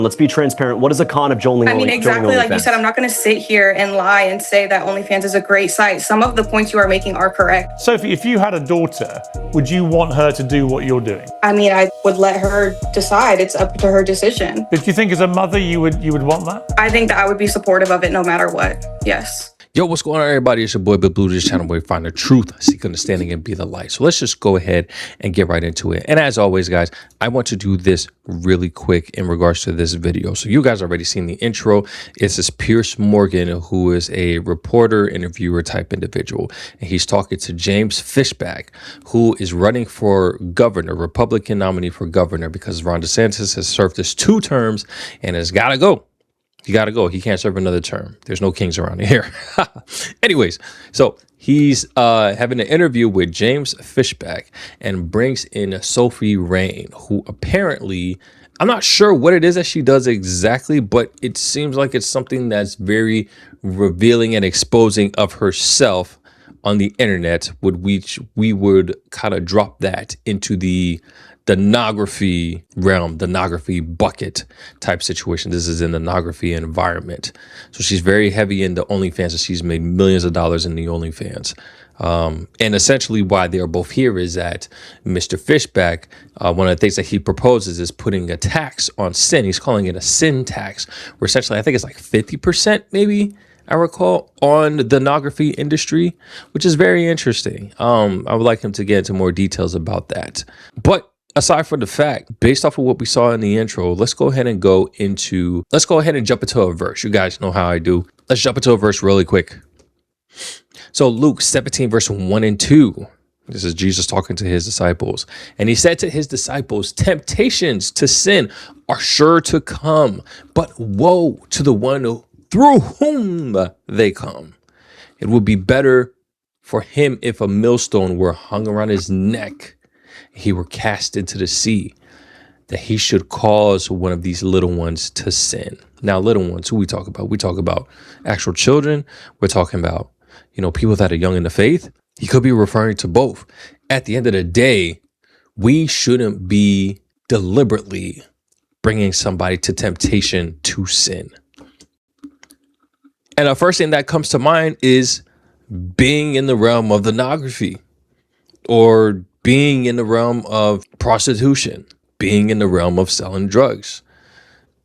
Let's be transparent. What is a con of joining I mean, exactly like you said, I'm not going to sit here and lie and say that OnlyFans is a great site. Some of the points you are making are correct. Sophie, if you had a daughter, would you want her to do what you're doing? I mean, I would let her decide. It's up to her decision. But do you think as a mother you would want that? I think that I would be supportive of it no matter what. Yes. Yo, what's going on, everybody? It's your boy Big Bleu, this channel where we find the truth, seek understanding, and be the light. So let's just go ahead and get right into it. And as always, guys, I want to do this really quick in regards to this video. So you guys already seen the intro. It's this Piers Morgan, who is a reporter, interviewer type individual. And he's talking to James Fishback, who is running for governor, Republican nominee for governor, because Ron DeSantis has served his 2 terms and has got to go. He got to go. He can't serve another term. There's no kings around here. Anyways, so he's having an interview with James Fishback and brings in Sophie Rain, who apparently, I'm not sure what it is that she does exactly, but it seems like it's something that's very revealing and exposing of herself on the internet, which we would kind of drop that into the pornography realm, pornography bucket type situation. This is in the pornography environment. So she's very heavy in the OnlyFans, and she's made millions of dollars in the OnlyFans. And essentially why they're both here is that Mr. Fishback, one of the things that he proposes is putting a tax on sin. He's calling it a sin tax, where essentially I think it's like 50% maybe, I recall, on the pornography industry, which is very interesting. I would like him to get into more details about that. But aside from the fact, based off of what we saw in the intro, let's go ahead and jump into a verse. You guys know how I do. Let's jump into a verse really quick. So Luke 17, verse 1 and 2. This is Jesus talking to his disciples. And he said to his disciples, temptations to sin are sure to come, but woe to the one through whom they come. It would be better for him if a millstone were hung around his neck, he were cast into the sea, that he should cause one of these little ones to sin. Now, little ones, who we talk about? We talk about actual children. We're talking about, people that are young in the faith. He could be referring to both. At the end of the day, we shouldn't be deliberately bringing somebody to temptation to sin. And the first thing that comes to mind is being in the realm of pornography, or being in the realm of prostitution, being in the realm of selling drugs,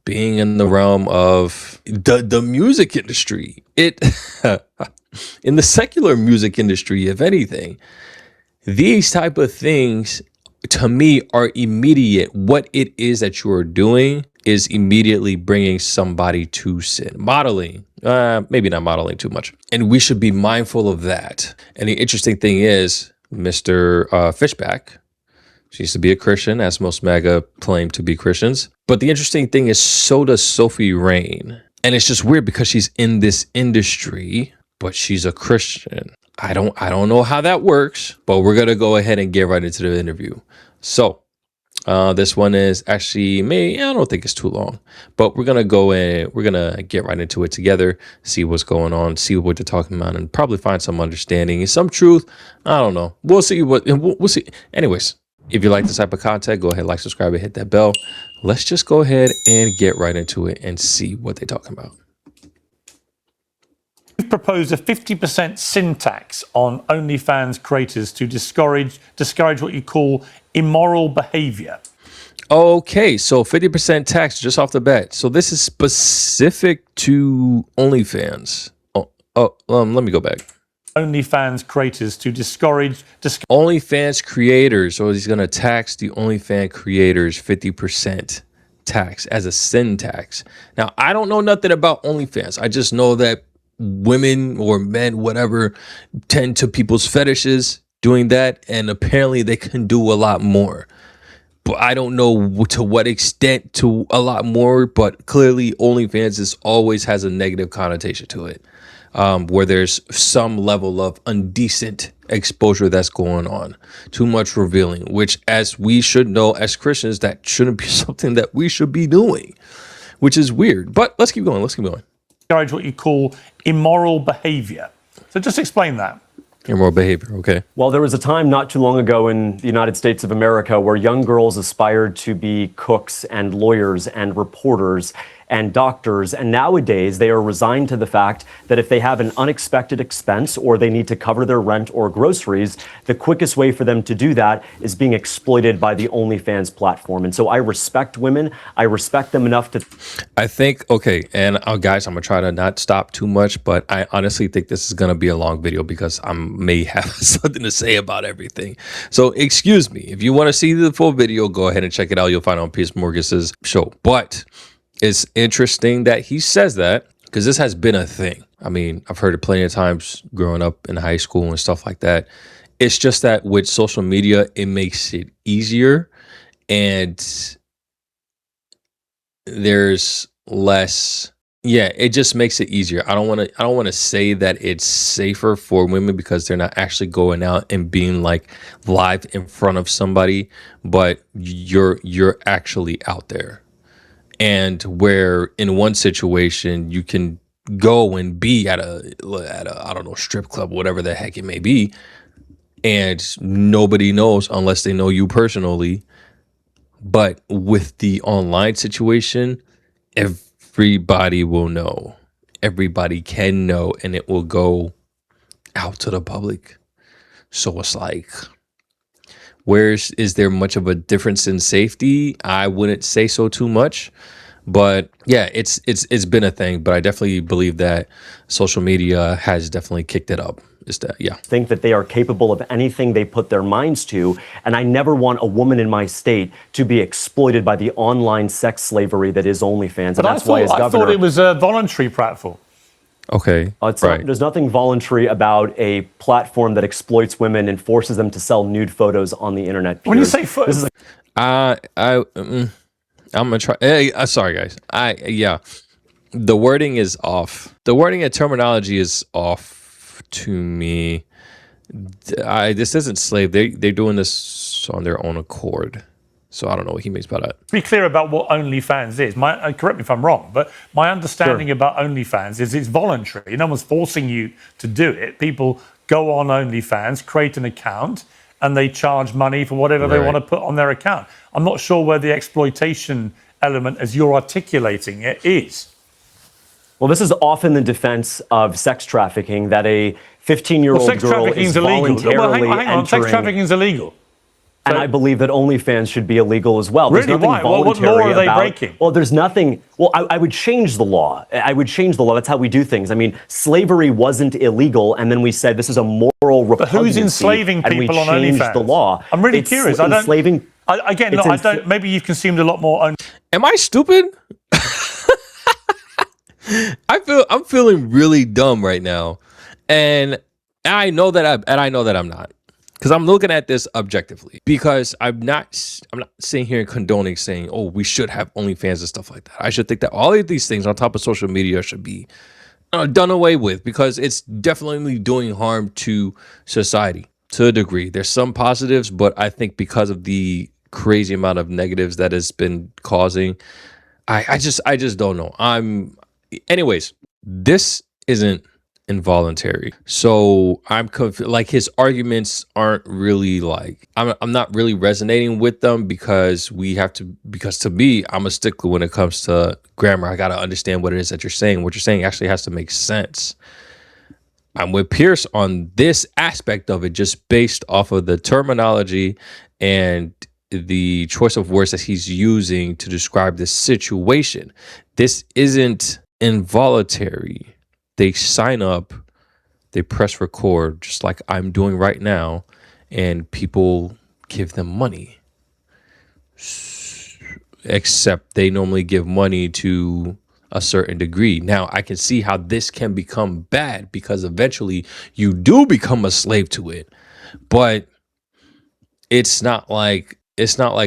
being in the realm of the music industry, in the secular music industry, if anything. These type of things, to me, are immediate. What it is that you are doing is immediately bringing somebody to sin. Modeling, maybe not modeling too much. And we should be mindful of that. And the interesting thing is, Mr. Fishback, she used to be a Christian, as most MAGA claim to be Christians. But the interesting thing is, so does Sophie Rain. And it's just weird because she's in this industry, but she's a Christian. I don't know how that works, but we're going to go ahead and get right into the interview. So this one is actually, I don't think it's too long, but we're going to go in, we're going to get right into it together, see what's going on, see what they're talking about, and probably find some understanding and some truth. I don't know. We'll see we'll see. Anyways, if you like this type of content, go ahead, like, subscribe, and hit that bell. Let's just go ahead and get right into it and see what they're talking about. You've proposed a 50% sin tax on OnlyFans creators to discourage what you call immoral behavior. Okay, so 50% tax just off the bat. So this is specific to OnlyFans. Let me go back. OnlyFans creators to discourage OnlyFans creators. So he's going to tax the OnlyFans creators 50% tax as a sin tax. Now, I don't know nothing about OnlyFans. I just know that women or men, whatever, tend to people's fetishes doing that, and apparently they can do a lot more. But I don't know to what extent to a lot more, but clearly OnlyFans always has a negative connotation to it, where there's some level of indecent exposure that's going on, too much revealing, which, as we should know as Christians, that shouldn't be something that we should be doing, which is weird. But let's keep going. Discourage what you call immoral behavior. So just explain that. Immoral behavior, okay. Well, there was a time not too long ago in the United States of America where young girls aspired to be cooks and lawyers and reporters and doctors. And nowadays, they are resigned to the fact that if they have an unexpected expense or they need to cover their rent or groceries, the quickest way for them to do that is being exploited by the OnlyFans platform. And so I respect women. I respect them enough to... I think, okay, and guys, I'm going to try to not stop too much, but I honestly think this is going to be a long video because I may have something to say about everything. So excuse me. If you want to see the full video, go ahead and check it out. You'll find it on Piers Morgan's show. But it's interesting that he says that because this has been a thing. I mean, I've heard it plenty of times growing up in high school and stuff like that. It's just that with social media, it makes it easier and there's less. Yeah, it just makes it easier. I don't want to say that it's safer for women because they're not actually going out and being like live in front of somebody, but you're actually out there. And where in one situation you can go and be at a I don't know, strip club, whatever the heck it may be, and nobody knows unless they know you personally. But with the online situation, everybody will know. Everybody can know, and it will go out to the public. So it's like, is there much of a difference in safety? I wouldn't say so too much, but yeah, it's been a thing. But I definitely believe that social media has definitely kicked it up. Is that, yeah. Think that they are capable of anything they put their minds to, and I never want a woman in my state to be exploited by the online sex slavery that is OnlyFans, and that's why as governor, I thought it was a voluntary platform. Okay, right. There's nothing voluntary about a platform that exploits women and forces them to sell nude photos on the internet. When you say this is I'm gonna try. Hey, sorry guys. Yeah, the wording is off. The wording and terminology is off to me. This isn't slave. They're doing this on their own accord. So I don't know what he means by that. To be clear about what OnlyFans is, correct me if I'm wrong, but my understanding about OnlyFans is it's voluntary. No one's forcing you to do it. People go on OnlyFans, create an account, and they charge money for whatever they want to put on their account. I'm not sure where the exploitation element, as you're articulating it, is. Well, this is often the defense of sex trafficking, that a 15-year-old girl is voluntarily entering... Sex trafficking is illegal. And I believe that OnlyFans should be illegal as well. Really? Why? What law are they breaking? Well, there's nothing. Well, I would change the law. I would change the law. That's how we do things. I mean, slavery wasn't illegal, and then we said this is a moral repugnancy. But who's enslaving people on OnlyFans? And we changed the law. I'm really curious. Enslaving. Again, look, I don't. Maybe you've consumed a lot more. Am I stupid? I'm feeling really dumb right now, and I know that I'm not. Because I'm looking at this objectively. Because I'm not sitting here and condoning saying, oh, we should have OnlyFans and stuff like that. I should think that all of these things on top of social media should be done away with, because it's definitely doing harm to society to a degree. There's some positives, but I think because of the crazy amount of negatives that has been causing, I just don't know. Anyways, this isn't involuntary, so I'm like, his arguments aren't really like, I'm not really resonating with them, because to me, I'm a stickler when it comes to grammar. I got to understand what it is that you're saying. What you're saying actually has to make sense. I'm with Pierce on this aspect of it, just based off of the terminology and the choice of words that he's using to describe this situation. This isn't involuntary. They sign up, they press record, just like I'm doing right now, and people give them money. Except they normally give money to a certain degree. Now, I can see how this can become bad, because eventually you do become a slave to it. But it's not like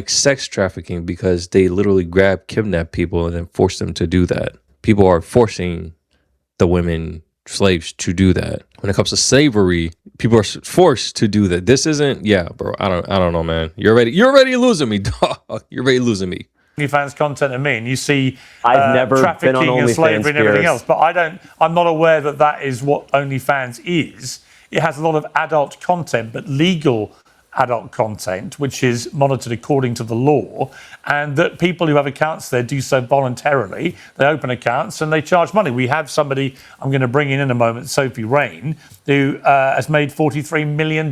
sex trafficking, because they literally kidnap people and then force them to do that. People are forcing the women slaves to do that. When it comes to slavery, people are forced to do that. This isn't, bro. I don't know, man. You're already losing me, dog. You're already losing me. OnlyFans content of me, and you see I've never trafficking been on and OnlyFans, slavery and everything else. But I'm not aware that is what OnlyFans is. it has a lot of adult content, but legal adult content, which is monitored according to the law, and that people who have accounts there do so voluntarily. They open accounts and they charge money. We have somebody I'm going to bring in a moment, Sophie Rain, who has made $43 million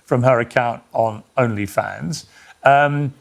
from her account on OnlyFans. I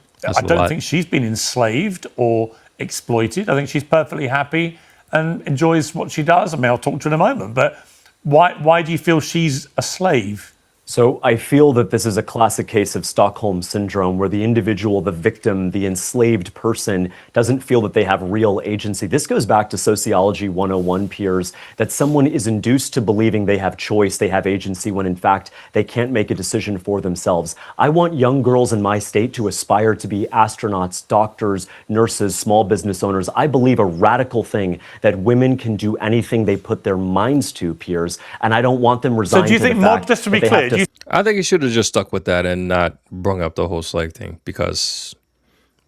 don't think she's been enslaved or exploited. I think she's perfectly happy and enjoys what she does. I mean, I'll talk to her in a moment, but why do you feel she's a slave? So I feel that this is a classic case of Stockholm syndrome, where the individual, the victim, the enslaved person doesn't feel that they have real agency. This goes back to Sociology 101, peers, that someone is induced to believing they have choice, they have agency, when in fact they can't make a decision for themselves. I want young girls in my state to aspire to be astronauts, doctors, nurses, small business owners. I believe a radical thing that women can do anything they put their minds to, peers, and I don't want them resigned So do you to think, the fact just to be that they have clear, to I think he should have just stuck with that and not brung up the whole slave thing, because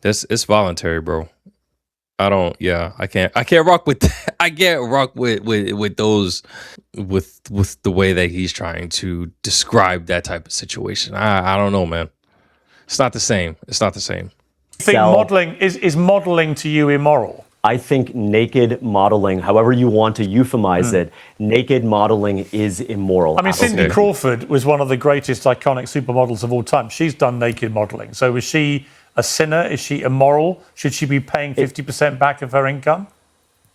it's voluntary, bro. I can't rock with that. I can't rock with those, with the way that he's trying to describe that type of situation. I don't know, man. It's not the same. It's not the same. you think modeling is modeling to you immoral? I think naked modeling, however you want to euphemize it, naked modeling is immoral. I mean, Cindy Crawford was one of the greatest iconic supermodels of all time. She's done naked modeling. So is she a sinner? Is she immoral? Should she be paying 50% back of her income?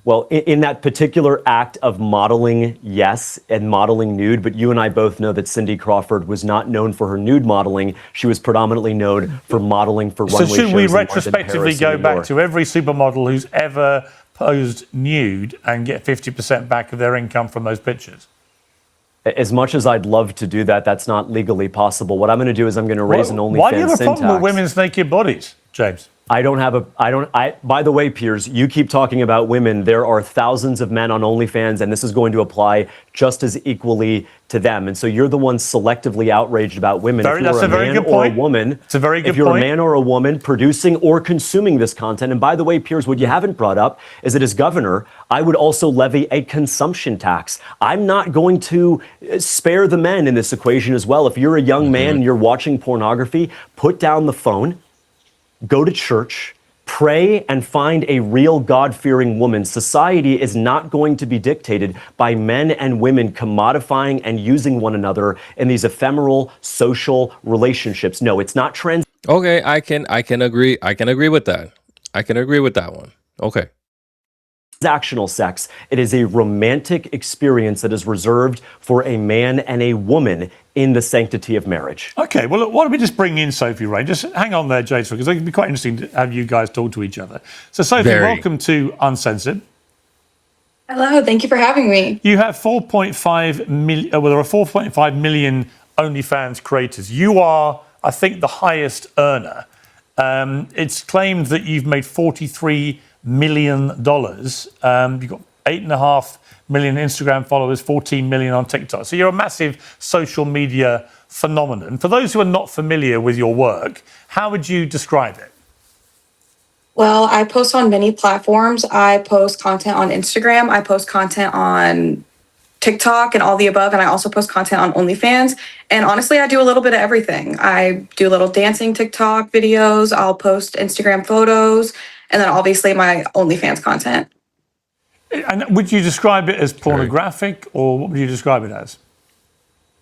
Well, in that particular act of modeling, yes, and modeling nude, but you and I both know that Cindy Crawford was not known for her nude modeling. She was predominantly known for modeling for runway shows. So should we in London, retrospectively Paris, go and New back York. to every supermodel who's ever posed nude and get 50% back of their income from those pictures? As much as I'd love to do that, that's not legally possible. What I'm going to do is I'm going to raise an OnlyFans Why do you have a problem syntax. with women's naked bodies, James? By the way, peers, you keep talking about women. There are thousands of men on OnlyFans, and this is going to apply just as equally to them. And so you're the one selectively outraged about women. That's a very good point. It's a very good point. If you're a man or a woman producing or consuming this content, and by the way, peers, what you haven't brought up is that as governor, I would also levy a consumption tax. I'm not going to spare the men in this equation as well. If you're a young man and you're watching pornography, put down the phone. Go to church, pray, and find a real God-fearing woman. Society is not going to be dictated by men and women commodifying and using one another in these ephemeral social relationships. No, it's not trans. Okay, I can agree. I can agree with that. I can agree with that one. Okay. Transactional sex. It is a romantic experience that is reserved for a man and a woman in the sanctity of marriage. Okay, well, look, why don't we just bring in Sophie Rain? Just hang on there, James, because it could be quite interesting to have you guys talk to each other. So, Sophie, welcome to Uncensored. Hello, thank you for having me. You have 4.5 million, well, there are 4.5 million OnlyFans creators. You are, I think, the highest earner. It's claimed that you've made $43 million. You've got 8.5 million Instagram followers, 14 million on TikTok. So you're a massive social media phenomenon. For those who are not familiar with your work, how would you describe it? Well, I post on many platforms. I post content on Instagram. I post content on TikTok and all the above. And I also post content on OnlyFans. And honestly, I do a little bit of everything. I do a little dancing TikTok videos. I'll post Instagram photos. And then obviously my OnlyFans content. And would you describe it as pornographic, or what would you describe it as?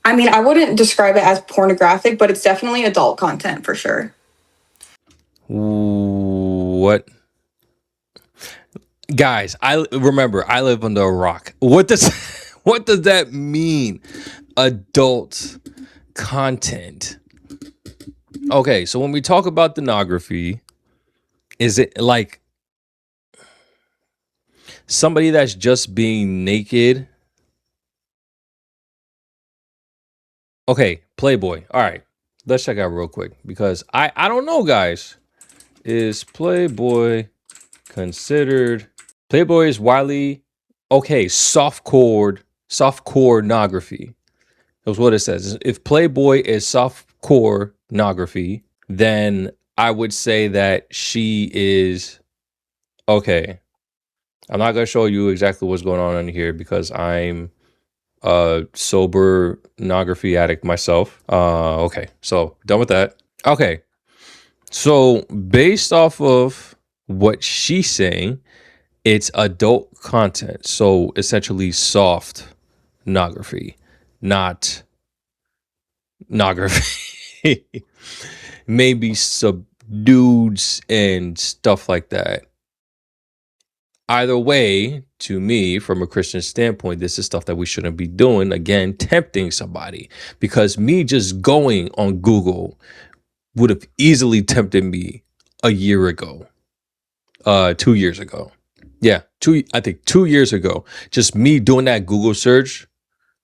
I mean, I wouldn't describe it as pornographic, but it's definitely adult content for sure. What? Guys, I remember I live under a rock. What does that mean? Adult content. Okay, so when we talk about pornography, is it like somebody that's just being naked? Okay, Playboy. All right, let's check out real quick, because I don't know, guys. Is Playboy considered? Playboy is widely softcore pornography. That's what it says. If Playboy is softcore pornography, then I would say that she is okay. I'm not gonna show you exactly what's going on in here because I'm sober pornography addict myself. Okay, so done with that. Okay, so based off of what she's saying, it's adult content. So essentially soft pornography, not pornography. Maybe subdueds and stuff like that. Either way, to me, from a Christian standpoint, this is stuff that we shouldn't be doing. Again, tempting somebody. Because me just going on Google would have easily tempted me a year ago. 2 years ago. Yeah, I think 2 years ago. Just me doing that Google search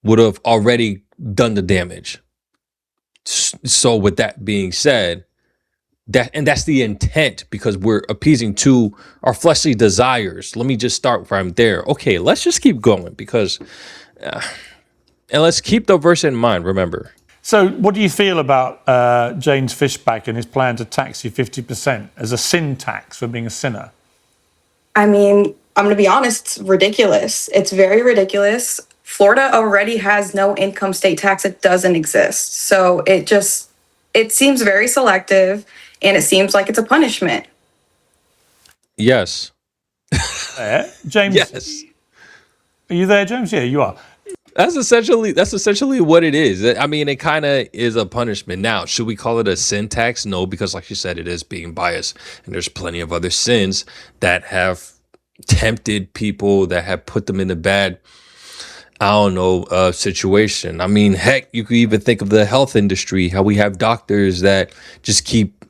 would have already done the damage. So with that being said, that's the intent, because we're appeasing to our fleshly desires. Let me just start from there. Okay, let's just keep going, because and let's keep the verse in mind. Remember. So, what do you feel about James Fishback and his plan to tax you 50% as a sin tax for being a sinner? I mean, I'm going to be honest, it's ridiculous. It's very ridiculous. Florida already has no income state tax. It doesn't exist. So it seems very selective, and it seems like it's a punishment. Yes. James? Yes. Are you there, James? Yeah, you are. That's essentially what it is. I mean, it kind of is a punishment. Now, should we call it a sin tax? No, because like you said, it is being biased, and there's plenty of other sins that have tempted people, that have put them in a bad, I don't know, situation. I mean, heck, you could even think of the health industry, how we have doctors that just keep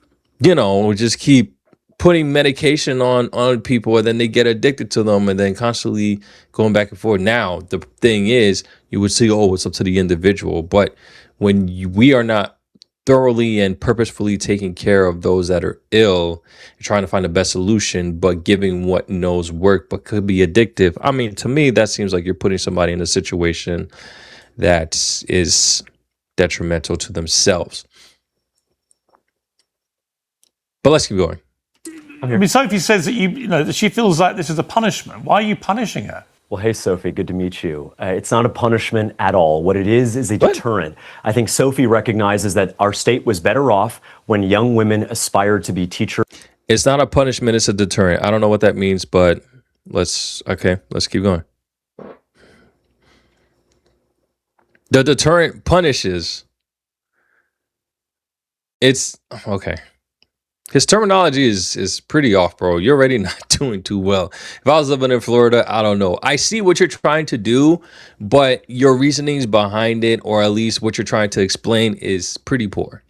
putting medication on people, and then they get addicted to them, and then constantly going back and forth. Now, the thing is, you would see, oh, it's up to the individual. But when we are not thoroughly and purposefully taking care of those that are ill, trying to find the best solution, but giving what knows work, but could be addictive. I mean, to me, that seems like you're putting somebody in a situation that is detrimental to themselves. But let's keep going. I mean, Sophie says that that she feels like this is a punishment. Why are you punishing her? Well, hey, Sophie, good to meet you. It's not a punishment at all. What it is a deterrent. I think Sophie recognizes that our state was better off when young women aspired to be teachers. It's not a punishment, it's a deterrent. I don't know what that means, but let's keep going. The deterrent punishes. It's okay. His terminology is pretty off, bro. You're already not doing too well. If I was living in Florida, I don't know. I see what you're trying to do, but your reasonings behind it, or at least what you're trying to explain, is pretty poor.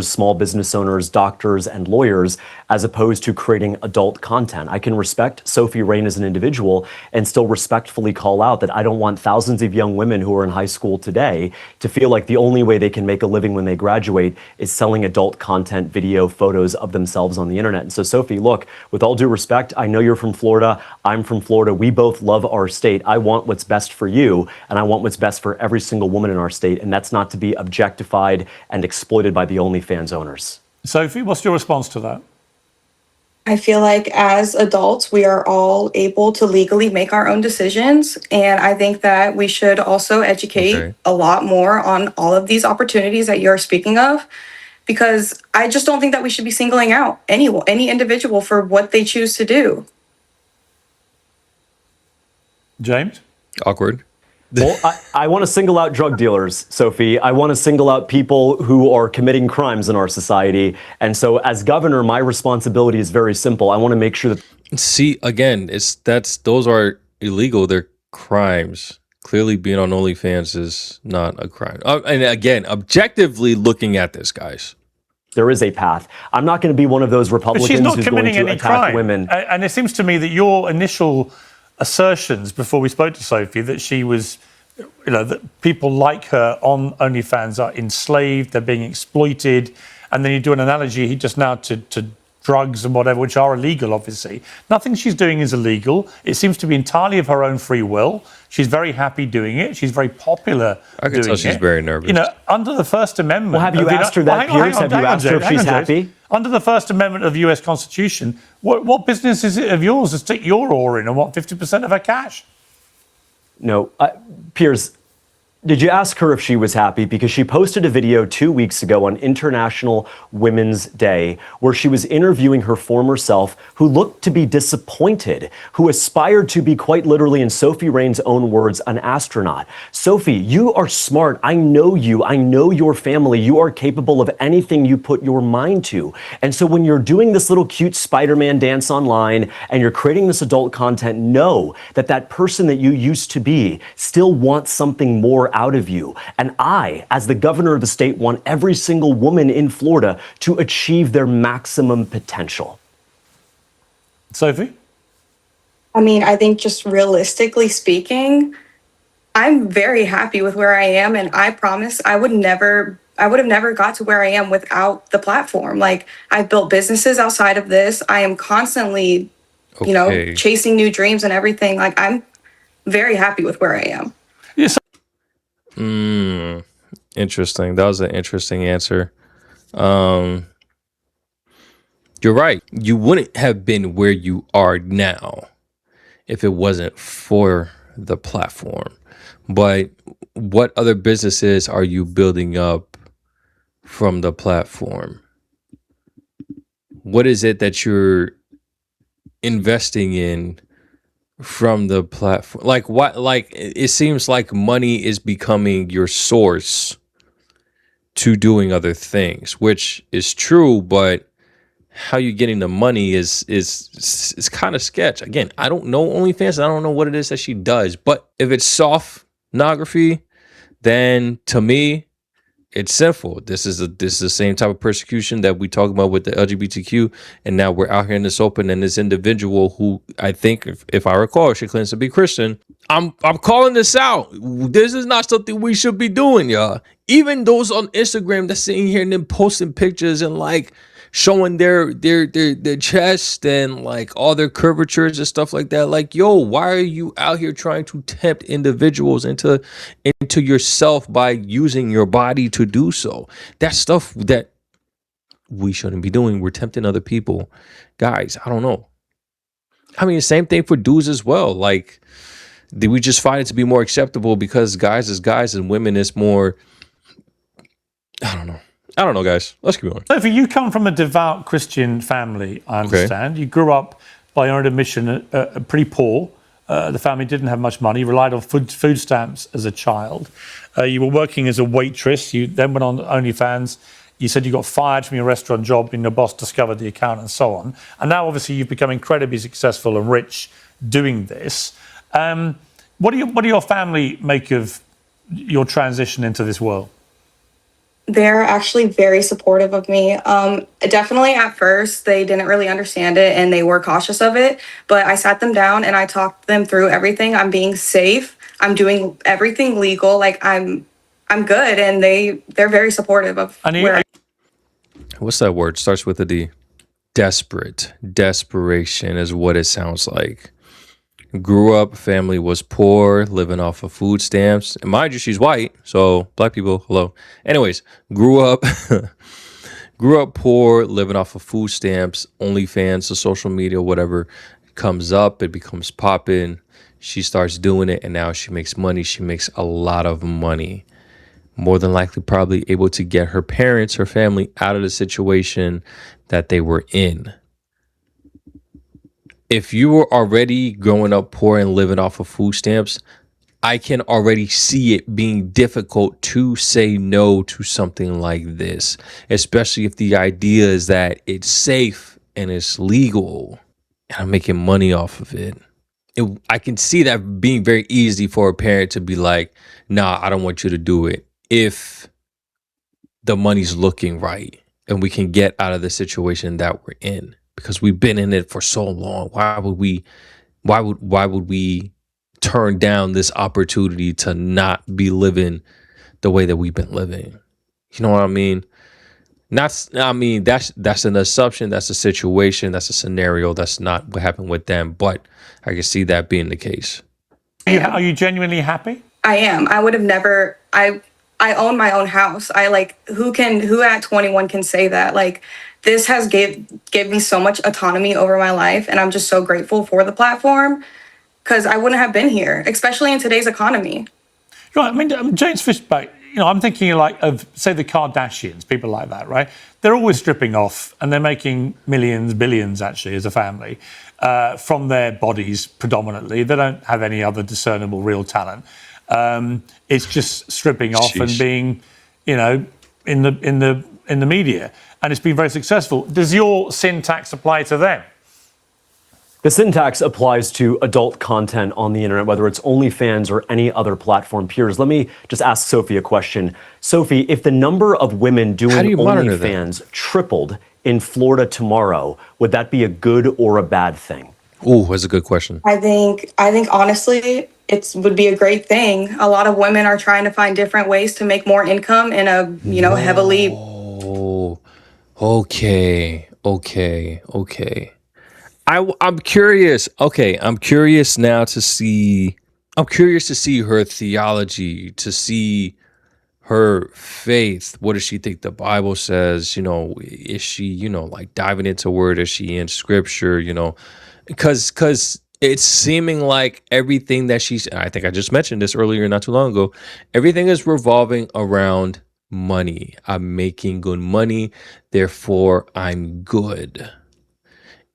Small business owners, doctors, and lawyers, as opposed to creating adult content. I can respect Sophie Rain as an individual and still respectfully call out that I don't want thousands of young women who are in high school today to feel like the only way they can make a living when they graduate is selling adult content, video, photos of themselves on the internet. And so, Sophie, look, with all due respect, I know you're from Florida. I'm from Florida. We both love our state. I want what's best for you, and I want what's best for every single woman in our state, and that's not to be objectified and exploited by the OnlyFans owners. Sophie, what's your response to that? I feel like as adults, we are all able to legally make our own decisions. And I think that we should also educate a lot more on all of these opportunities that you're speaking of, because I just don't think that we should be singling out any individual for what they choose to do. James? Awkward. Well, I want to single out drug dealers, Sophie. I want to single out people who are committing crimes in our society. And so as governor, my responsibility is very simple. I want to make sure that... See, again, those are illegal. They're crimes. Clearly being on OnlyFans is not a crime. And again, objectively looking at this, guys, there is a path. I'm not going to be one of those Republicans who's going to attack crime. Women. And it seems to me that your initial assertions before we spoke to Sophie, that she was, that people like her on OnlyFans are enslaved, they're being exploited, and then you do an analogy just now to drugs and whatever, which are illegal, obviously. Nothing she's doing is illegal. It seems to be entirely of her own free will. She's very happy doing it. She's very popular. I can tell she's very nervous. Under the First Amendment. Well, have you asked her that, Piers? Have you asked her if she's happy? Under the First Amendment of the US Constitution, what business is it of yours to stick your oar in and want 50% of her cash? No, Piers, Did you ask her if she was happy? Because she posted a video 2 weeks ago on International Women's Day where she was interviewing her former self, who looked to be disappointed, who aspired to be, quite literally, in Sophie Rain's own words, an astronaut. Sophie, you are smart. I know you. I know your family. You are capable of anything you put your mind to. And so when you're doing this little cute Spider-Man dance online and you're creating this adult content, know that that person that you used to be still wants something more out of you. And I, as the governor of the state, want every single woman in Florida to achieve their maximum potential. Sophie? I mean, I think just realistically speaking, I'm very happy with where I am, and I promise I would have never got to where I am without the platform. Like, I've built businesses outside of this. I am constantly, chasing new dreams and everything. Like, I'm very happy with where I am. Yes. Interesting. That was an interesting answer. You're right. You wouldn't have been where you are now if it wasn't for the platform. But what other businesses are you building up from the platform? What is it that you're investing in from the platform? Like what? Like it seems like money is becoming your source to doing other things, which is true, but how you getting the money is kind of sketch. Again, I don't know OnlyFans. I don't know what it is that she does, but if it's soft pornography, then to me, it's sinful. This is the same type of persecution that we talk about with the LGBTQ, and now we're out here in this open, and this individual who I think, if I recall, she claims to be Christian. I'm calling this out. This is not something we should be doing, y'all. Even those on Instagram that's sitting here and then posting pictures and like showing their chest and like all their curvatures and stuff like that. Like, yo, why are you out here trying to tempt individuals into yourself by using your body to do so? That's stuff that we shouldn't be doing. We're tempting other people. Guys, I don't know. I mean, same thing for dudes as well. Like, did we just find it to be more acceptable because guys is guys and women is more, I don't know, guys. Let's keep going. Sophie, you come from a devout Christian family, I understand. Okay. You grew up, by your own admission, pretty poor. The family didn't have much money, relied on food stamps as a child. You were working as a waitress. You then went on OnlyFans. You said you got fired from your restaurant job and your boss discovered the account and so on. And now, obviously, you've become incredibly successful and rich doing this. What do your family make of your transition into this world? They're actually very supportive of me. Definitely at first, they didn't really understand it and they were cautious of it. But I sat them down and I talked them through everything. I'm being safe. I'm doing everything legal. Like I'm good, and they're very supportive of What's that word? Starts with a D. Desperate. Desperation is what it sounds like. Grew up, family was poor, living off of food stamps. And mind you, she's white, so black people, hello. Anyways, grew up poor, living off of food stamps, OnlyFans, the social media, whatever comes up, it becomes popping. She starts doing it, and now she makes money. She makes a lot of money. More than likely, probably able to get her parents, her family out of the situation that they were in. If you were already growing up poor and living off of food stamps, I can already see it being difficult to say no to something like this, especially if the idea is that it's safe and it's legal and I'm making money off of it. I can see that being very easy for a parent to be like, nah, I don't want you to do it if the money's looking right and we can get out of the situation that we're in. Because we've been in it for so long. Why would we turn down this opportunity to not be living the way that we've been living? You know what I mean? That's an assumption, that's a situation, that's a scenario, that's not what happened with them, but I can see that being the case. Are you genuinely happy? I am. I would have never. I own my own house. Who at 21 can say that? Like, this has gave me so much autonomy over my life, and I'm just so grateful for the platform because I wouldn't have been here, especially in today's economy. Right, I mean, James Fishback, I'm thinking like of, say, the Kardashians, people like that, right? They're always stripping off and they're making millions, billions, actually, as a family, from their bodies predominantly. They don't have any other discernible real talent. It's just stripping off and being, in the media. And it's been very successful. Does your sin tax apply to them? The sin tax applies to adult content on the internet, whether it's OnlyFans or any other platform. Peers, let me just ask Sophie a question. Sophie, if the number of women doing OnlyFans tripled in Florida tomorrow, would that be a good or a bad thing? Oh, that's a good question. I think honestly, it would be a great thing. A lot of women are trying to find different ways to make more income in a, heavily. Oh, okay. I'm curious. Okay, I'm curious now to see. I'm curious to see her theology, to see her faith. What does she think the Bible says? Is she, like diving into word? Is she in scripture? Because it's seeming like everything that she's. I think I just mentioned this earlier, not too long ago. Everything is revolving around money. I'm making good money, therefore I'm good.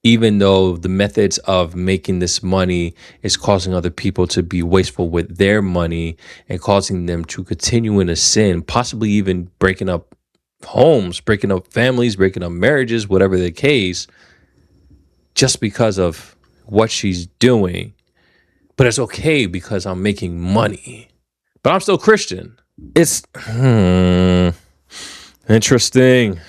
Even though the methods of making this money is causing other people to be wasteful with their money and causing them to continue in a sin, possibly even breaking up homes, breaking up families, breaking up marriages, whatever the case, just because of what she's doing. But it's okay because I'm making money. But I'm still Christian. It's interesting.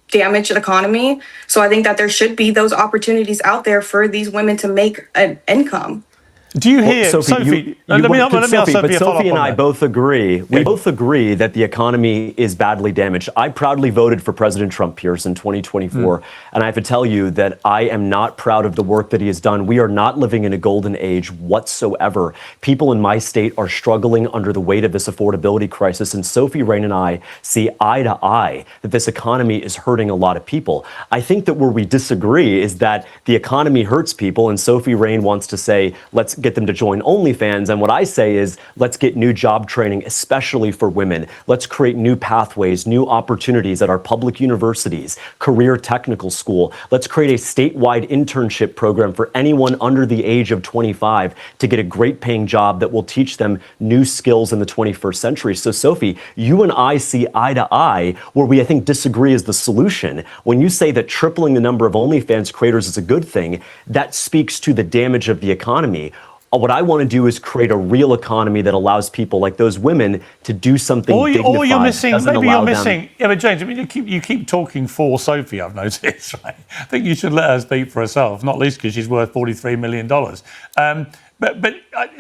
Damage the economy. So I think that there should be those opportunities out there for these women to make an income. Do you hear, Sophie? Let me ask Sophie a Sophie and I that. both agree. We both agree that the economy is badly damaged. I proudly voted for President Trump, Pierce, in 2024. And I have to tell you that I am not proud of the work that he has done. We are not living in a golden age whatsoever. People in my state are struggling under the weight of this affordability crisis. And Sophie Rain and I see eye to eye that this economy is hurting a lot of people. I think that where we disagree is that the economy hurts people. And Sophie Rain wants to say, let's get them to join OnlyFans. And what I say is, let's get new job training, especially for women. Let's create new pathways, new opportunities at our public universities, career technical school. Let's create a statewide internship program for anyone under the age of 25 to get a great paying job that will teach them new skills in the 21st century. So Sophie, you and I see eye to eye where we, I think, disagree is the solution. When you say that tripling the number of OnlyFans creators is a good thing, that speaks to the damage of the economy. What I want to do is create a real economy that allows people like those women to do something dignified. Or you're missing, maybe you're missing. Yeah, but James, I mean, you keep talking for Sophie, I've noticed, right? I think you should let her speak for herself, not least because she's worth $43 million. But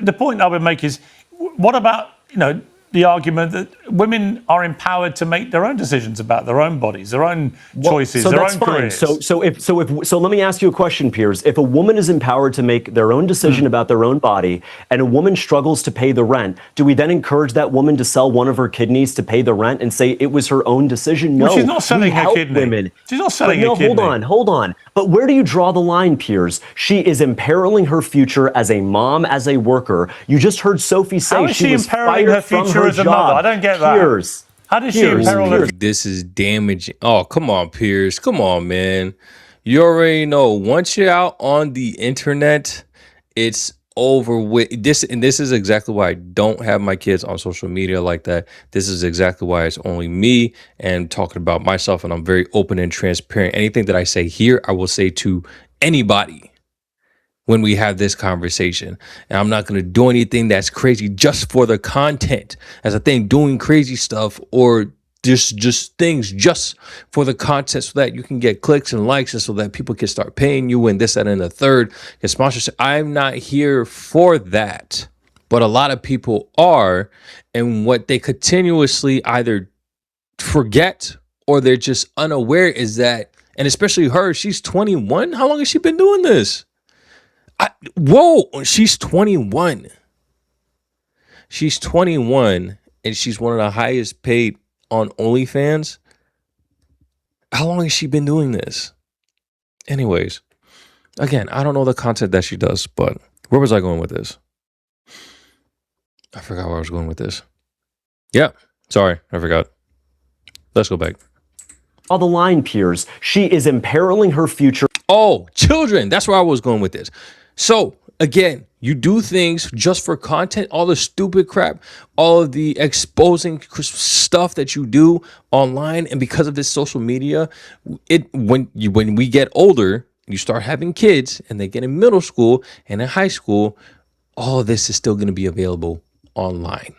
the point I would make is, what about, the argument that women are empowered to make their own decisions about their own bodies, their own choices, their own careers. So let me ask you a question, Piers. If a woman is empowered to make their own decision about their own body, and a woman struggles to pay the rent, do we then encourage that woman to sell one of her kidneys to pay the rent and say it was her own decision? No, well, she's not selling her kidney. Women. She's not selling her kidney. Hold on. But where do you draw the line, Piers? She is imperiling her future as a mom, as a worker. You just heard Sophie say she was fired from her as a mother? I don't get that. Piers. How does she imperil her? This is damaging. Oh, come on, Piers. Come on, man. You already know. Once you're out on the internet, it's over with. This is exactly why I don't have my kids on social media like that. This is exactly why it's only me and talking about myself, and I'm very open and transparent. Anything that I say here, I will say to anybody when we have this conversation. And I'm not going to do anything that's crazy just for the content. As I think doing crazy stuff or just things just for the content so that you can get clicks and likes and so that people can start paying you and this, that, and the third, get sponsorship. I'm not here for that. But a lot of people are, and what they continuously either forget or they're just unaware is that, and especially her, she's 21. How long has she been doing this? She's 21. She's 21 and she's one of the highest paid on OnlyFans. How long has she been doing this? Anyways, again, I don't know the content that she does, but where was I going with this? I forgot where I was going with this. Yeah, sorry, I forgot. Let's go back. All the line peers. She is imperiling her future. Oh, children. That's where I was going with this. So again, you do things just for content, all the stupid crap, all of the exposing stuff that you do online. And because of this social media, when we get older, you start having kids and they get in middle school and in high school, all of this is still going to be available online.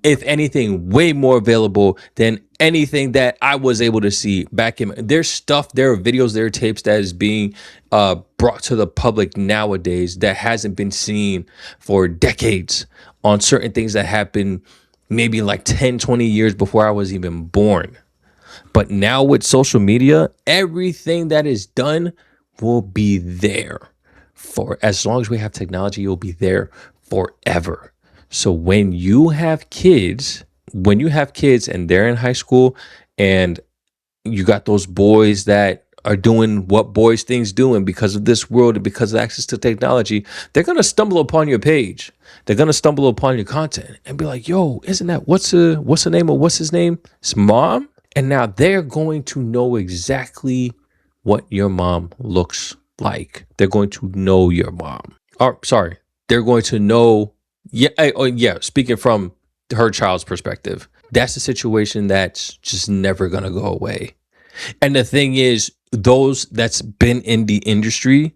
If anything, way more available than anything that I was able to see back in. There's stuff, there are videos, there are tapes that is being brought to the public nowadays that hasn't been seen for decades on certain things that happened maybe like 10, 20 years before I was even born. But now with social media, everything that is done will be there for as long as we have technology, it will be there forever. So when you have kids and they're in high school and you got those boys that are doing what boys things do, and because of this world and because of access to technology, they're going to stumble upon your page. They're going to stumble upon your content and be like, yo, isn't that, what's the name of what's his name? It's mom. And now they're going to know exactly what your mom looks like. They're going to know your mom. Or sorry, they're going to know. Yeah. Speaking from her child's perspective, that's a situation that's just never going to go away. And the thing is, those that's been in the industry,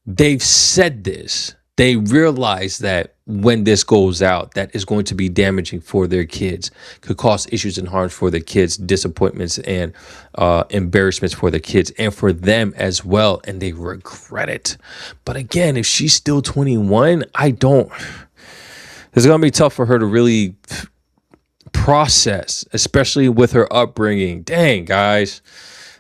they've said this. They realize that when this goes out, that is going to be damaging for their kids, could cause issues and harms for the kids, disappointments and embarrassments for the kids and for them as well. And they regret it. But again, if she's still 21, it's going to be tough for her to really process, especially with her upbringing. Dang, guys,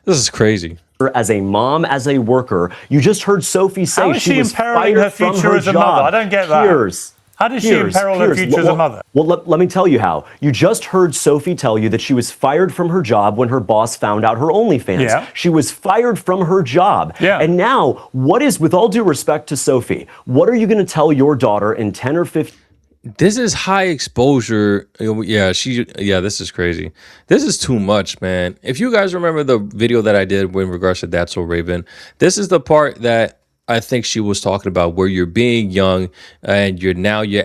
this is crazy. As a mom, as a worker, you just heard Sophie say How is she was imperiling fired her from future her as a job. mother? I don't get that. How does she imperil her future as a mother? Well, let me tell you how. You just heard Sophie tell you that she was fired from her job when her boss found out her OnlyFans. Yeah. She was fired from her job. Yeah. And now, with all due respect to Sophie, what are you going to tell your daughter in 10 or 15? This is high exposure. Yeah, this is crazy. This is too much, man. If you guys remember the video that I did in regards to That's So Raven, this is the part that I think she was talking about, where you're being young and you're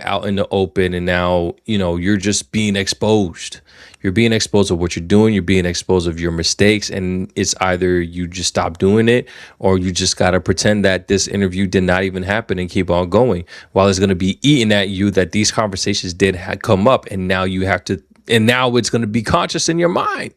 out in the open, and now, you're just being exposed. You're being exposed of what you're doing. You're being exposed of your mistakes. And it's either you just stop doing it, or you just got to pretend that this interview did not even happen and keep on going, while it's going to be eating at you that these conversations did come up. And now now it's going to be conscious in your mind.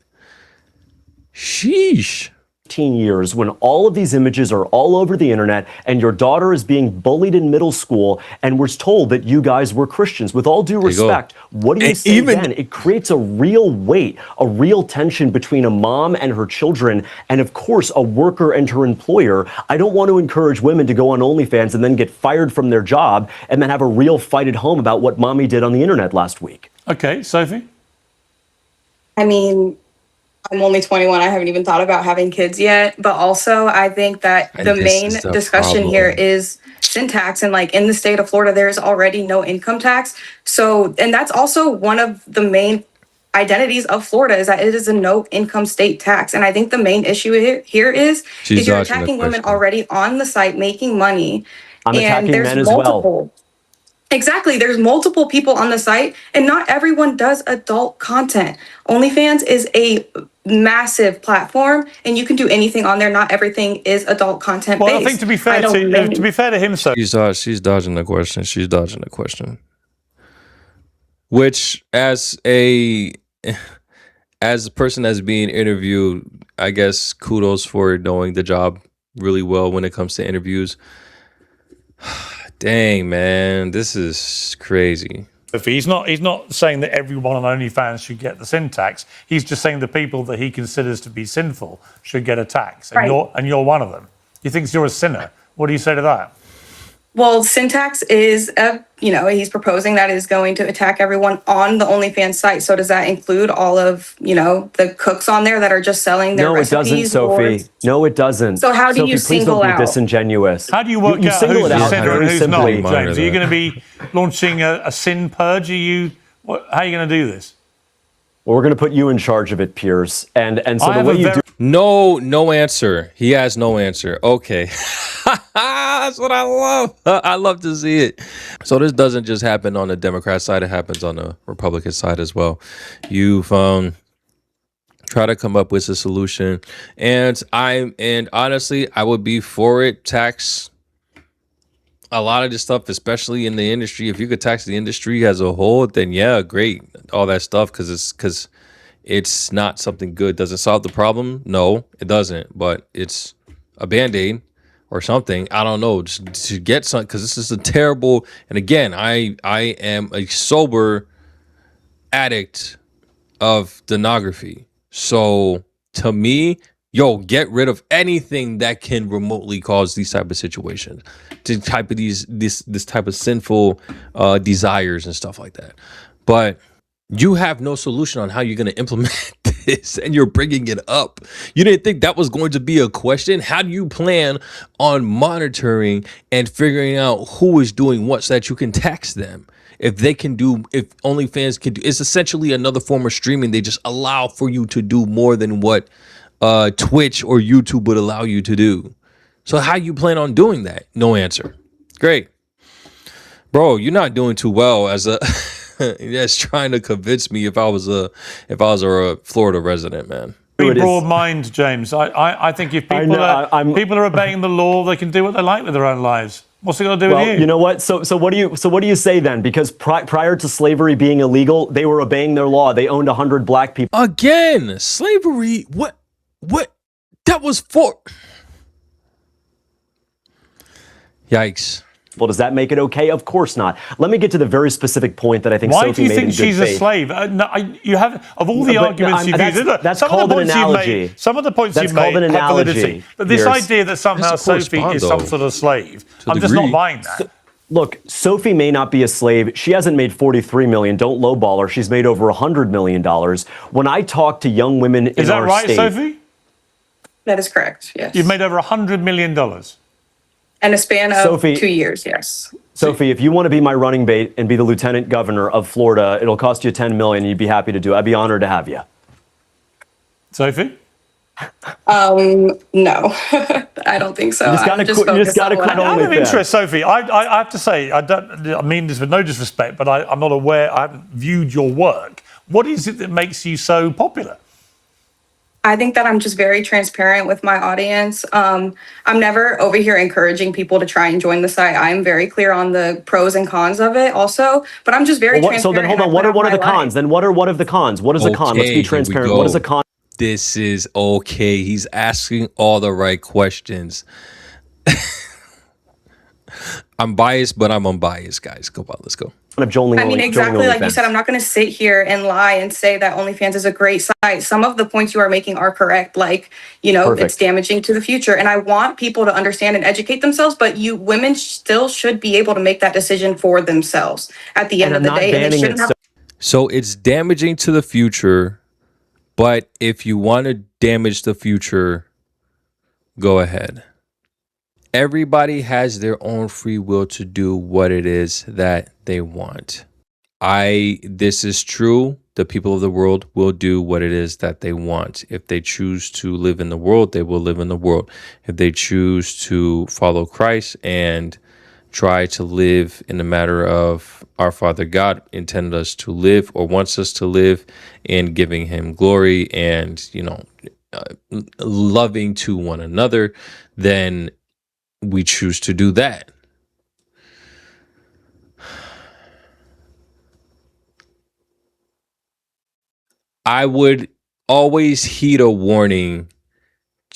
Sheesh. 15 years, when all of these images are all over the internet and your daughter is being bullied in middle school and was told that you guys were Christians. With all due respect, what do you say then? It creates a real weight, a real tension between a mom and her children, and of course a worker and her employer. I don't want to encourage women to go on OnlyFans and then get fired from their job and then have a real fight at home about what mommy did on the internet last week. Okay, Sophie? I mean, I'm only 21. I haven't even thought about having kids yet. But also, I think that the main discussion here is sin tax. And like in the state of Florida, there's already no income tax. So, and that's also one of the main identities of Florida, is that it is a no income state tax. And I think the main issue here is you're attacking women already on the site making money. I'm attacking men as well. Exactly. There's multiple people on the site, and not everyone does adult content. OnlyFans is a massive platform, and you can do anything on there. Not everything is adult content based. Well, I think to be fair to him, so she's dodging the question. She's dodging the question. Which, as a person that's being interviewed, I guess kudos for knowing the job really well when it comes to interviews. Dang, man, this is crazy. He's not saying that everyone on OnlyFans should get the sin tax. He's just saying the people that he considers to be sinful should get a tax, and you're one of them. He thinks you're a sinner. What do you say to that? Well, syntax is he's proposing that is going to attack everyone on the OnlyFans site. So does that include all of, the cooks on there that are just selling their No, it doesn't, recipes? Sophie. No, it doesn't. So how do Sophie, you please don't single be out? disingenuous. How do you work out single who's it a out sinner very and who's simply. not, James? Are you going to be launching a sin purge? How are you going to do this? Well, we're going to put you in charge of it, Piers. And so I the have way a you do No answer. He has no answer. Okay. That's what I love. I love to see it. So this doesn't just happen on the Democrat side. It happens on the Republican side as well. You've try to come up with a solution. And honestly, I would be for it. Tax a lot of this stuff, especially in the industry. If you could tax the industry as a whole, then yeah, great. All that stuff, because it's not something good. Does it solve the problem? No, it doesn't. But it's a band-aid or something. I don't know. Just to get some, because this is a terrible. And again, I am a sober addict of pornography. So to me, get rid of anything that can remotely cause these type of situations, this type of sinful desires and stuff like that. But you have no solution on how you're going to implement this, and you're bringing it up. You didn't think that was going to be a question? How do you plan on monitoring and figuring out who is doing what so that you can tax them? If OnlyFans can do, it's essentially another form of streaming. They just allow for you to do more than what Twitch or YouTube would allow you to do. So how you plan on doing that? No answer. Great. Bro, you're not doing too well as a that's trying to convince me if I was a Florida resident, man. Be broad mind, James. I think if people are obeying the law, they can do what they like with their own lives. What's it got to do with you? You know what? So what do you say then? Because prior to slavery being illegal, they were obeying their law. They owned 100 black people. Again, slavery. What? That was for. Yikes. Well, does that make it okay? Of course not. Let me get to the very specific point that I think Why Sophie do you made think in good she's faith. a slave? You have, of all the arguments you've used, that's called an analogy. Some of the points you've made have validity. But this idea that somehow Sophie is some sort of slave, I'm just not buying that. Look, Sophie may not be a slave. She hasn't made $43 million. Don't lowball her. She's made over $100 million. When I talk to young women in our state... Is that right, Sophie? That is correct, yes. You've made over $100 million. In a span of 2 years, yes. Sophie, if you want to be my running bait and be the lieutenant governor of Florida, it'll cost you $10 million. You'd be happy to do it. I'd be honored to have you. Sophie? No, I don't think so. You just got to quit Out of interest, Sophie, I have to say, I mean this with no disrespect, but I'm not aware, I haven't viewed your work. What is it that makes you so popular? I think that I'm just very transparent with my audience. I'm never over here encouraging people to try and join the site. I'm very clear on the pros and cons of it also, but I'm just very transparent. So then hold on, what are the cons? Then what are the cons? What is a con? Let's be transparent. What is a con? This is okay. He's asking all the right questions. I'm biased, but I'm unbiased, guys. Go on, let's go. Exactly like you said, I'm not going to sit here and lie and say that OnlyFans is a great site. Some of the points you are making are correct. Like, it's damaging to the future. And I want people to understand and educate themselves, but women still should be able to make that decision for themselves at the end of the day. So it's damaging to the future, but if you want to damage the future, go ahead. Everybody has their own free will to do what it is that they want. This is true. The people of the world will do what it is that they want. If they choose to live in the world, they will live in the world. If they choose to follow Christ and try to live in the matter of our Father God intended us to live or wants us to live in giving him glory and, loving to one another, then we choose to do that. I would always heed a warning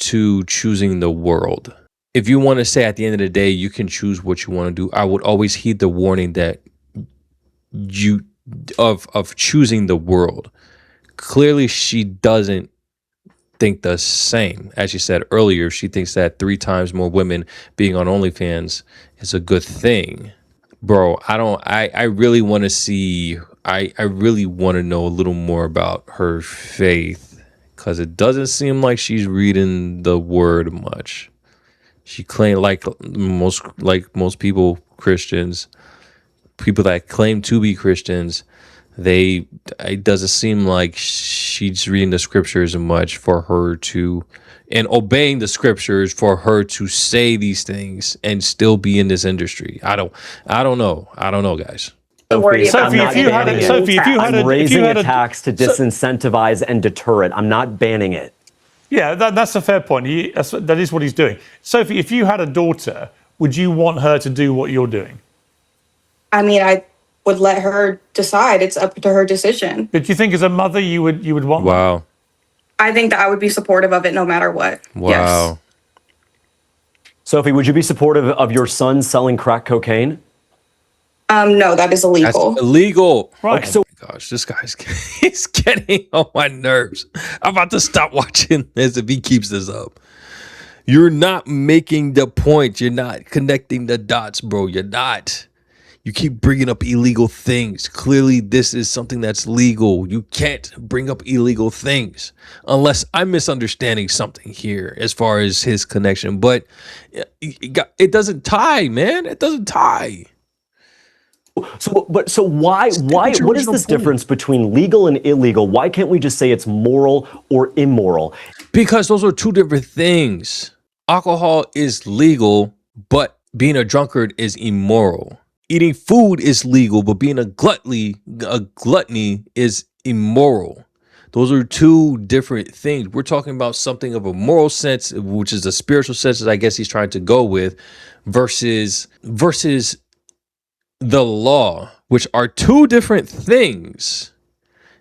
to choosing the world. If you want to say at the end of the day, you can choose what you want to do, I would always heed the warning that of choosing the world. Clearly, she doesn't think the same. As she said earlier, she thinks that 3 times more women being on OnlyFans is a good thing. Bro, I really want to see, I really want to know a little more about her faith, because it doesn't seem like she's reading the word much. She claimed, like most people, Christians, people that claim to be Christians, it doesn't seem like she's reading the scriptures much for her to, and obeying the scriptures for her to say these things and still be in this industry. I don't know, guys. Worry about Sophie, not if you had getting it, Sophie, if you had I'm a, if you raising a had a, tax to disincentivize and deter it. I'm not banning it. yeah, that's a fair point. That is what he's doing. Sophie, if you had a daughter, would you want her to do what you're doing? I mean, I would let her decide. It's up to her decision. But do you think, as a mother, you would want that? Wow. I think that I would be supportive of it no matter what. Wow. Yes. Sophie, would you be supportive of your son selling crack cocaine? No, that is That's illegal. illegal. Right. Oh my gosh, this guy's he's getting on my nerves. I'm about to stop watching this if he keeps this up. You're not making the point. You're not connecting the dots, bro. You're not. You keep bringing up illegal things. Clearly, this is something that's legal. You can't bring up illegal things unless I'm misunderstanding something here as far as his connection. But it doesn't tie, man. It doesn't tie. So why what is original this point. difference between legal and illegal? Why can't we just say it's moral or immoral? Because those are two different things. Alcohol is legal, but being a drunkard is immoral. Eating food is legal, but being a gluttony is immoral. Those are two different things. We're talking about something of a moral sense, which is a spiritual sense, that I guess he's trying to go with, versus the law, which are two different things.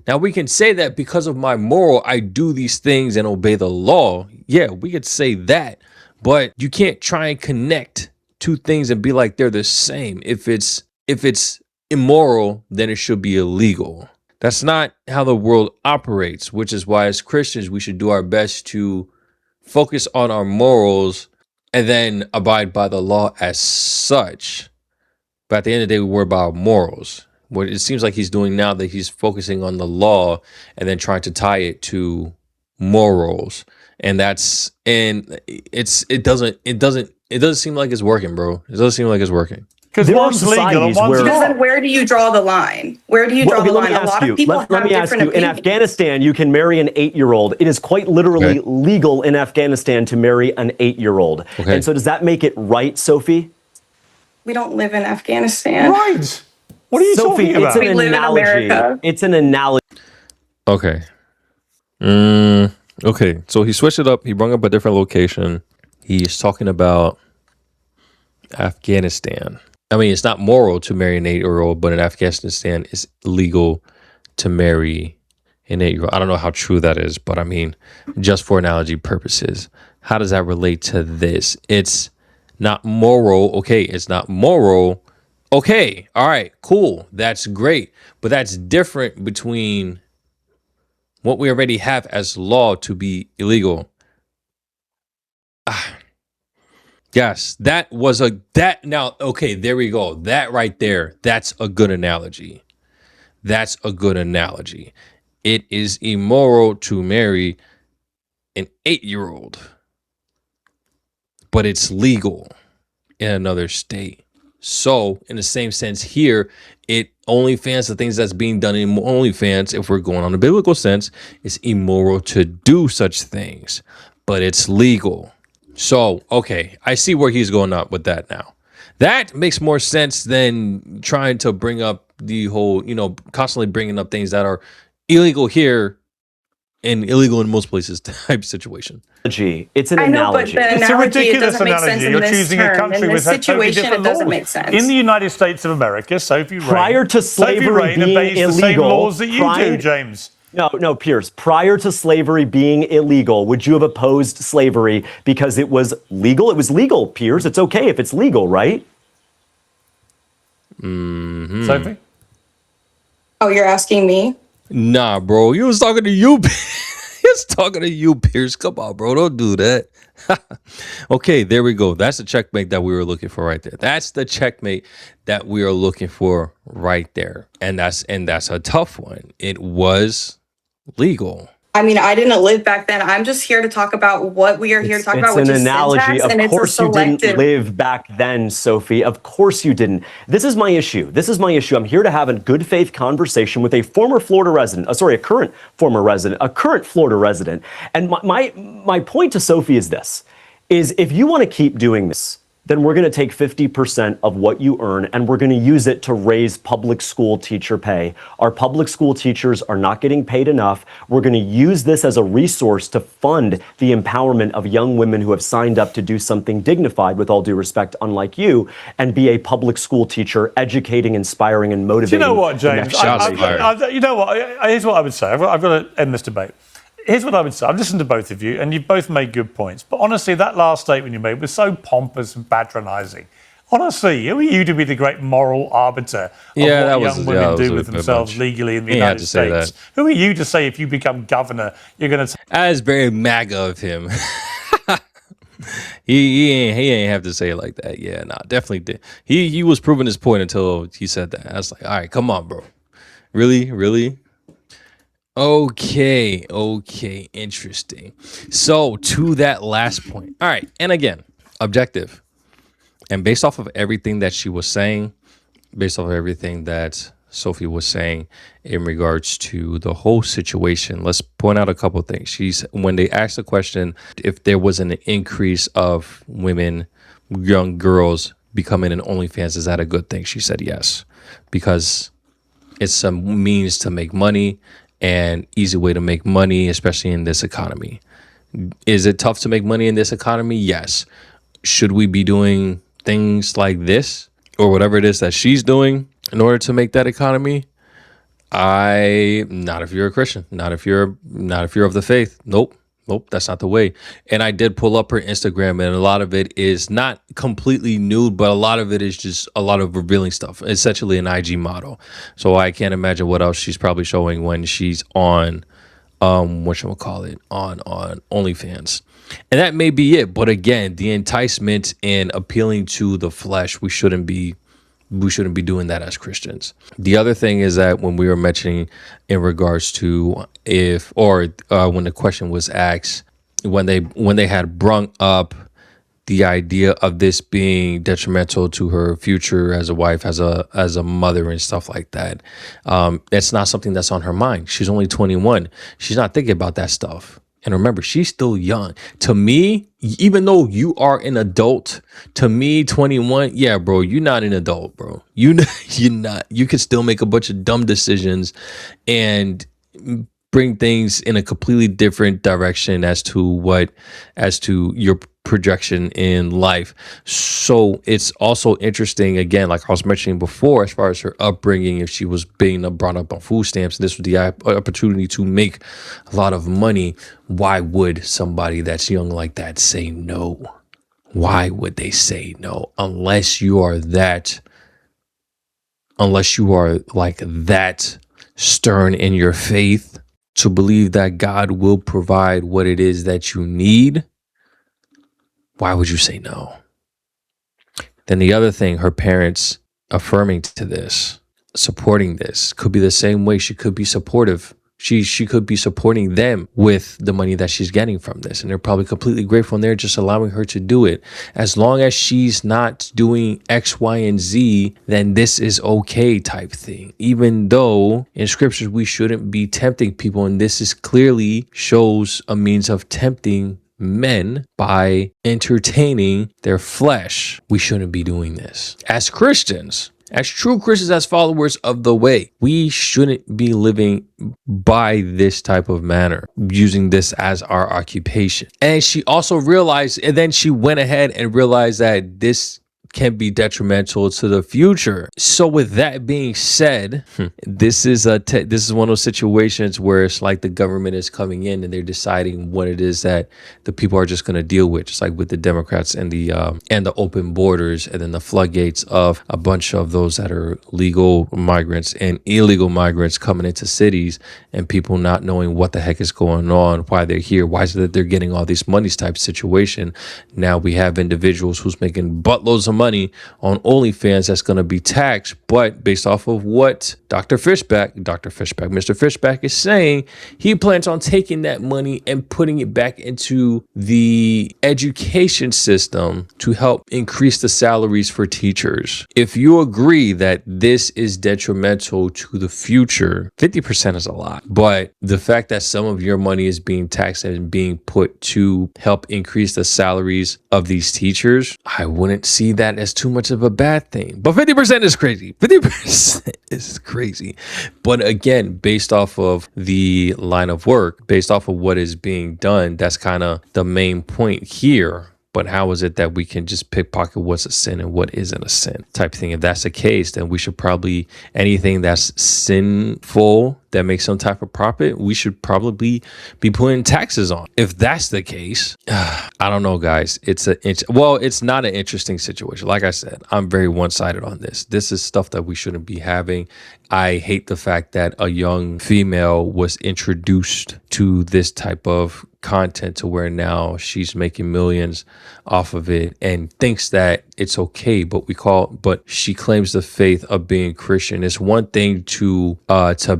Now, we can say that because of my moral, I do these things and obey the law. Yeah, we could say that, but you can't try and connect two things and be like they're the same. If it's immoral, then it should be illegal. That's not how the world operates, which is why as Christians, we should do our best to focus on our morals and then abide by the law as such. But at the end of the day, we worry about morals. What it seems like he's doing now, that he's focusing on the law and then trying to tie it to morals. And it doesn't seem like it's working, bro. It doesn't seem like it's working. Because There are one's legal and societies one's where- Because not. then where do you draw the line? Where do you draw Okay, the let line? me A ask lot you. of people Let have me ask different you. In opinions. Afghanistan, you can marry an 8-year-old. It is quite literally Okay. legal in Afghanistan to marry an 8-year-old. Okay. And so, does that make it right, Sophie? We don't live in Afghanistan. Right. What are you Sophie, talking about? it's an We live in analogy. America. It's an analogy. Okay. Okay. So he switched it up. He brought up a different location. He's talking about Afghanistan. I mean, it's not moral to marry an 8-year-old, but in Afghanistan, it's legal to marry an 8-year-old. I don't know how true that is, but I mean, just for analogy purposes, how does that relate to this? It's not moral. Okay, it's not moral. Okay, all right, cool. That's great. But that's different between what we already have as law to be illegal. Yes, now, okay, there we go. That right there, that's a good analogy. That's a good analogy. It is immoral to marry an 8-year-old, but it's legal in another state. So, in the same sense here, OnlyFans, the things that's being done in OnlyFans, if we're going on a biblical sense, it's immoral to do such things, but it's legal. So, okay, I see where he's going up with that now. That makes more sense than trying to bring up the whole, constantly bringing up things that are illegal here and illegal in most places type situation. It's an I know, but analogy. the It's a analogy, it ridiculous doesn't make sense analogy. in You're this choosing a term. country In with this totally situation, it different doesn't laws. make sense. In the United States of America, Sophie Rain, Prior to slavery Sophie Rain being obeys the same illegal, laws that you do, James. No, Pierce. Prior to slavery being illegal, would you have opposed slavery because it was legal? It was legal, Pierce. It's okay if it's legal, right? Sophie? Oh, you're asking me? Nah, bro, he was talking to you. He was was talking to you, Pierce. Come on, bro. Don't do that. Okay, there we go. That's the checkmate that we were looking for right there. That's the checkmate that we are looking for right there. And that's a tough one. It was legal. I mean, I didn't live back then. I'm just here to talk about what we are here to talk about, which It's an is analogy. syntax, Of and it's a course you didn't selective. live back then, Sophie. Of course you didn't. This is my issue. I'm here to have a good faith conversation with a former Florida resident, a current former resident, a current Florida resident. And my point to Sophie is this, is if you want to keep doing this, then we're going to take 50% of what you earn and we're going to use it to raise public school teacher pay. Our public school teachers are not getting paid enough. We're going to use this as a resource to fund the empowerment of young women who have signed up to do something dignified, with all due respect, unlike you, and be a public school teacher, educating, inspiring, and motivating. Do you know what, James? You know what? Here's what I would say. I've got to end this debate. Here's what I would say. I've listened to both of you, and you've both made good points. But honestly, that last statement you made was so pompous and patronising. Honestly, who are you to be the great moral arbiter of what young women do with themselves legally in the United States? Who are you to say if you become governor, you're going to... That is very MAGA of him. he ain't have to say it like that. Yeah, nah, definitely did. He was proving his point until he said that. I was like, all right, come on, bro. Really? Okay, interesting. So to that last point. All right, and again, objective. And based off of everything that she was saying, based off of everything that Sophie was saying in regards to the whole situation, let's point out a couple of things. When they asked the question if there was an increase of women, young girls becoming an OnlyFans, is that a good thing? She said yes, because it's a means to make money, and easy way to make money, especially in this economy. Is it tough to make money in this economy? Yes. Should we be doing things like this or whatever it is that she's doing in order to make that economy? Not if you're a Christian, not if you're of the faith. Nope, that's not the way. And I did pull up her Instagram, and a lot of it is not completely nude, but a lot of it is just a lot of revealing stuff, essentially an IG model. So I can't imagine what else she's probably showing when she's on on OnlyFans. And that may be it. But again, the enticement and appealing to the flesh, we shouldn't be doing that as Christians. The other thing is that when we were mentioning in regards to when the question was asked, when they had brung up the idea of this being detrimental to her future as a wife, as a mother and stuff like that, it's not something that's on her mind. She's only 21. She's not thinking about that stuff. And remember, she's still young. To me, even though you are an adult, to me, 21, yeah, bro, you're not an adult, bro. You're not. You can still make a bunch of dumb decisions and bring things in a completely different direction as to your projection in life. So it's also interesting, again, like I was mentioning before, as far as her upbringing, if she was being brought up on food stamps, and this was the opportunity to make a lot of money, why would somebody that's young like that say no? Why would they say no? Unless you are like that stern in your faith to believe that God will provide what it is that you need. Why would you say no? Then the other thing, her parents affirming to this, supporting this, could be the same way she could be supportive. She could be supporting them with the money that she's getting from this. And they're probably completely grateful, and they're just allowing her to do it. As long as she's not doing X, Y, and Z, then this is okay type thing. Even though in scriptures we shouldn't be tempting people, and this is clearly shows a means of tempting men by entertaining their flesh. We shouldn't be doing this. As Christians, as true Christians, as followers of the way, we shouldn't be living by this type of manner, using this as our occupation. And she also realized, and then she went ahead and realized that this can be detrimental to the future. So with that being said, this is one of those situations where it's like the government is coming in and they're deciding what it is that the people are just going to deal with, just like with the Democrats and the open borders, and then the floodgates of a bunch of those that are legal migrants and illegal migrants coming into cities, and people not knowing what the heck is going on, why they're here, why is it that they're getting all these monies type situation. Now we have individuals who's making buttloads of money on OnlyFans that's going to be taxed, but based off of what Mr. Fishback is saying, he plans on taking that money and putting it back into the education system to help increase the salaries for teachers. If you agree that this is detrimental to the future, 50% is a lot, but the fact that some of your money is being taxed and being put to help increase the salaries of these teachers, I wouldn't see that as too much of a bad thing. But 50% is crazy. 50% is crazy. But again, based off of the line of work, based off of what is being done, that's kind of the main point here. But how is it that we can just pickpocket what's a sin and what isn't a sin type thing? If that's the case, then we should probably, anything that's sinful that makes some type of profit, we should probably be putting taxes on. If that's the case, I don't know, guys. It's not an interesting situation. Like I said, I'm very one-sided on this. This is stuff that we shouldn't be having. I hate the fact that a young female was introduced to this type of content to where now she's making millions off of it and thinks that it's okay, but she claims the faith of being Christian. It's one thing to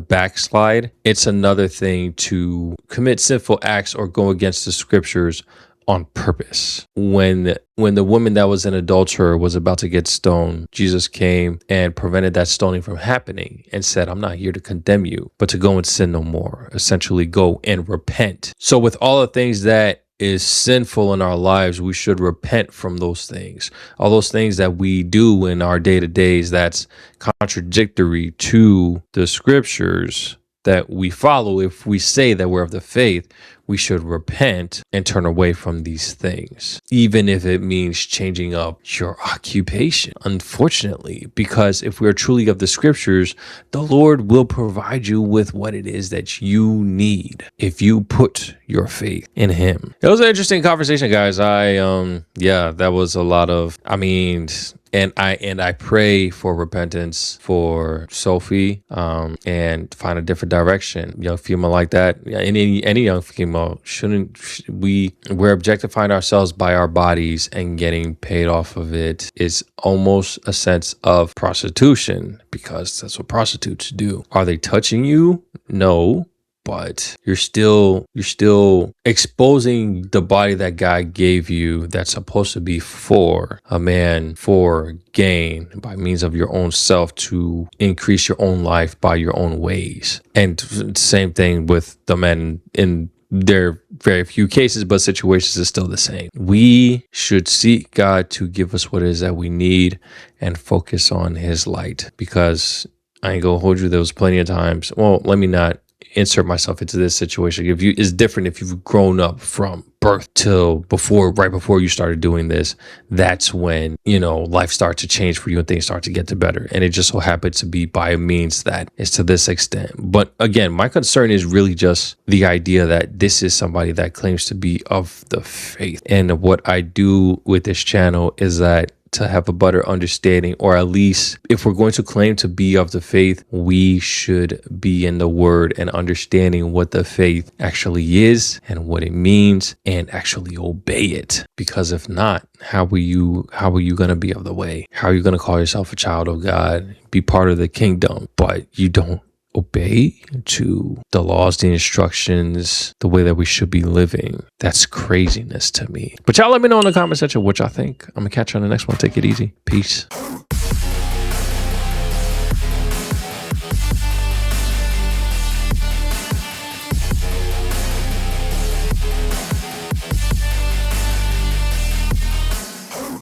backslide. It's another thing to commit sinful acts or go against the scriptures on purpose. When the woman that was an adulterer was about to get stoned, Jesus came and prevented that stoning from happening and said, I'm not here to condemn you, but to go and sin no more. Essentially, go and repent. So with all the things that is sinful in our lives, we should repent from those things. All those things that we do in our day-to-days that's contradictory to the scriptures that we follow. If we say that we're of the faith, we should repent and turn away from these things, even if it means changing up your occupation, unfortunately, because if we are truly of the scriptures, the Lord will provide you with what it is that you need if you put your faith in him. It was an interesting conversation, guys. That was a lot of, and I pray for repentance for Sophie, and find a different direction. Young female like that, any young female, we're objectifying ourselves by our bodies, and getting paid off of it is almost a sense of prostitution, because that's what prostitutes do. Are they touching you? No. But you're still exposing the body that God gave you, that's supposed to be for a man, for gain, by means of your own self, to increase your own life by your own ways. And same thing with the men in their very few cases, but situations is still the same. We should seek God to give us what it is that we need and focus on his light, because I ain't gonna hold you. There was plenty of times. Well, let me not insert myself into this situation. It's different if you've grown up from birth till right before you started doing this. That's when, life starts to change for you and things start to get to better. And it just so happens to be by a means that is to this extent. But again, my concern is really just the idea that this is somebody that claims to be of the faith. And what I do with this channel is that to have a better understanding, or at least if we're going to claim to be of the faith, we should be in the word and understanding what the faith actually is and what it means, and actually obey it. Because if not, how are you going to be of the way? How are you going to call yourself a child of God, be part of the kingdom, but you don't obey to the laws, the instructions, the way that we should be living? That's craziness to me. But y'all let me know in the comment section what y'all think. I'm gonna catch you on the next one. Take it easy. Peace.